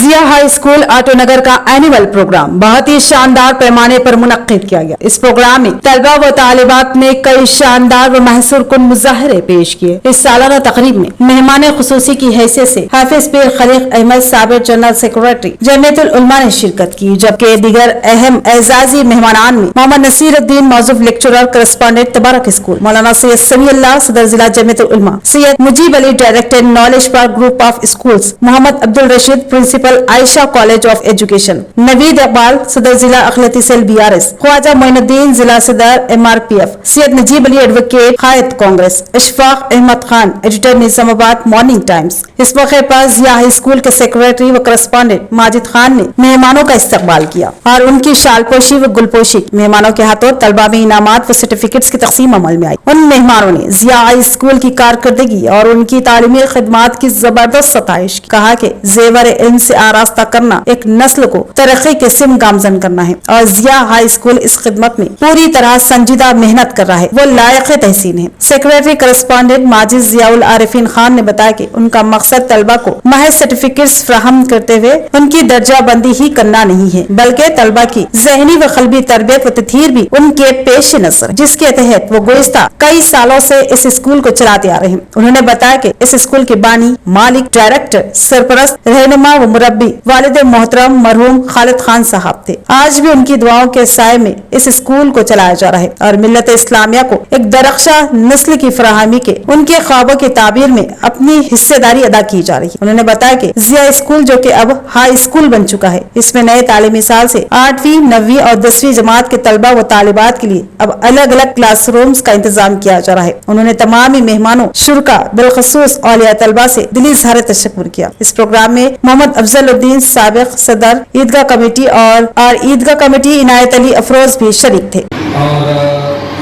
जिया high school auto नगर का annual programme बहुत ही शानदार पैमाने पर मुनक्किद किया गया। इस प्रोग्राम में तलबा व तालिबात ने कई शानदार व महसूर कुन मुजाहरे पेश किए। इस सालाना तकरीब में मेहमान खुसूसी की हैसियत से हाफिज पीर खलीक अहमद साबिर जनरल सेक्रेटरी जमीयतुल उलमा ने शिरकत की, जबकि दीगर अहम एजाजी मेहमानान में मोहम्मद नसीरुद्दीन मौजूफ lecturer correspondent Tabarak school, Maulana Syed Sami Allah सदर जिला Jamiatul Ulama, Syed Mujeeb Ali director knowledge park group of schools, Mohammed Abdul Rasheed principal Ayesha college of education, Naveed Iqbal सदर जिला अखिलती सेल BRS, ख्वाजा मोइनुद्दीन जिला सदर MRPF, सैयद नजीब अली एडवोकेट कायद Congress, Ishfaq Ahmed Khan editor Nizamabad morning times. इस मौके पर जिया हाई स्कूल के सेक्रेटरी व करस्पॉन्डेंट माजिद खान ने मेहमानों का इस्तकबाल किया और उनकी शालपोशी व गुलपोशी मेहमानों के हाथों तलबा में इनामात व सर्टिफिकेट्स की तकसीम अमल में आई। उन मेहमानों ने जिया हाई स्कूल की कारकर्दगी और उनकी तालीमी खिदमात की जबरदस्त सताइश की। कहा कि जेवर इल्म से आरास्ता करना एक नस्ल को तरक्की के सिम गामजन करना है और जिया हाई स्कूल इस खिदमत में पूरी तरह संजीदा मेहनत कर रहा है, वो लायक तहसीन है। सेक्रेटरी करस्पॉन्डेंट माजिद जियाउल आरिफीन खान ने बताया कि उनका मकसद तलबा को महज सर्टिफिकेट्स फराहम करते हुए उनकी दर्जा बंदी ही करना नहीं है, बल्कि तलबा की ज़हनी व क़ल्बी तरबियत व तथहीर भी उनके पेश नज़र, जिसके तहत वो गुज़िश्ता कई सालों से इस स्कूल को चलाते आ रहे हैं। उन्होंने बताया कि इस स्कूल के बानी, मालिक, डायरेक्टर, सरपरस्त, रहनुमा व मुरब्बी वालिद मोहतरम मरहूम खालिद खान साहब थे। आज भी उनकी दुआओं के साए में इस स्कूल को चलाया जा रहा है और मिल्लत इस्लामिया को एक दरख्शा नस्ल की फराहमी के उनके ख्वाबों की ताबीर में अपनी हिस्सेदारी अदा की जा रही है। उन्होंने बताया कि जिया स्कूल जो कि अब हाई स्कूल बन चुका है, इसमें नए तालीमी साल से 8वीं, 9वीं और 10वीं जमात के तलबा व तालिबात के लिए अब अलग अलग क्लासरूम्स का इंतजाम किया जा रहा है। उन्होंने तमाम मेहमानों, शुरका, बिलखसूस औलिया तलबा से दिली इज़हार तशक्कुर किया। इस प्रोग्राम में मोहम्मद अफजलुद्दीन साबिक सदर ईदगाह कमेटी और ईदगाह कमेटी इनायत अली अफरोज भी शरीक थे। और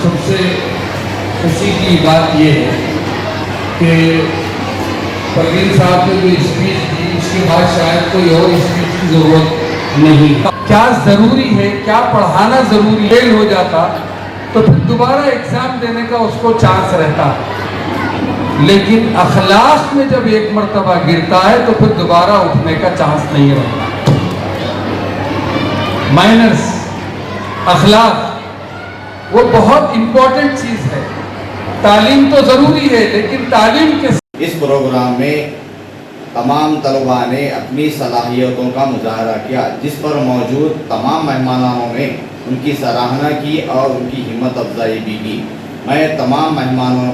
सबसे खुशी की बात यह है कि परवीन साहब ने जो स्पीच दी उसके बाद शायद कोई और स्पीच की जरूरत नहीं। क्या जरूरी है, क्या पढ़ाना जरूरी फेल हो जाता तो फिर दोबारा एग्जाम देने का उसको चांस रहता, लेकिन अखलाक में जब एक मर्तबा गिरता है तो फिर दोबारा उठने का चांस नहीं रहता। माइनर्स, अखलाक वो बहुत इंपॉर्टेंट चीज है। तालीम तो जरूरी है, लेकिन तालीम के इस प्रोग्राम में तमाम तलबा ने अपनी सलाहियतों का मुजाहरा किया, जिस पर मौजूद तमाम मेहमानों ने उनकी सराहना की और उनकी हिम्मत अफजाई भी की। मैं तमाम मेहमानों,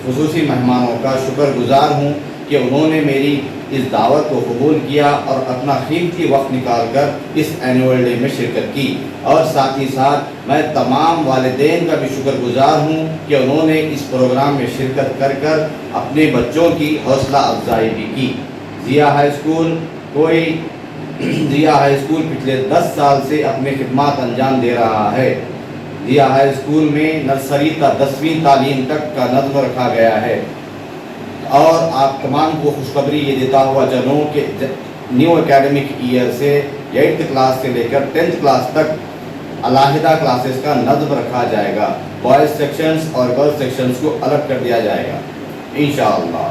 खुसूसी मेहमानों का शुक्रगुजार हूँ कि उन्होंने मेरी इस दावत को कबूल किया और अपना कीमती वक्त निकाल कर इस एनुअल डे में शिरकत की। और साथ ही साथ मैं तमाम वालिदैन का भी शुक्रगुजार हूँ कि उन्होंने इस प्रोग्राम में शिरकत कर कर अपने बच्चों की हौसला अफजाई भी की। जिया हाई स्कूल पिछले 10 साल से अपने खिदमात अंजाम दे रहा है। जिया हाई स्कूल में नर्सरी का 10वीं तालीम तक का नज़्म रखा गया है और आप तमाम को खुशखबरी ये देता हुआ चलूँ कि न्यू एकेडमिक ईयर से 8th क्लास से लेकर 10th क्लास तक अलहदा क्लासेस का नज़्म रखा जाएगा। बॉयज़ सेक्शंस और गर्ल्स सेक्शंस को अलग कर दिया जाएगा इंशाअल्लाह।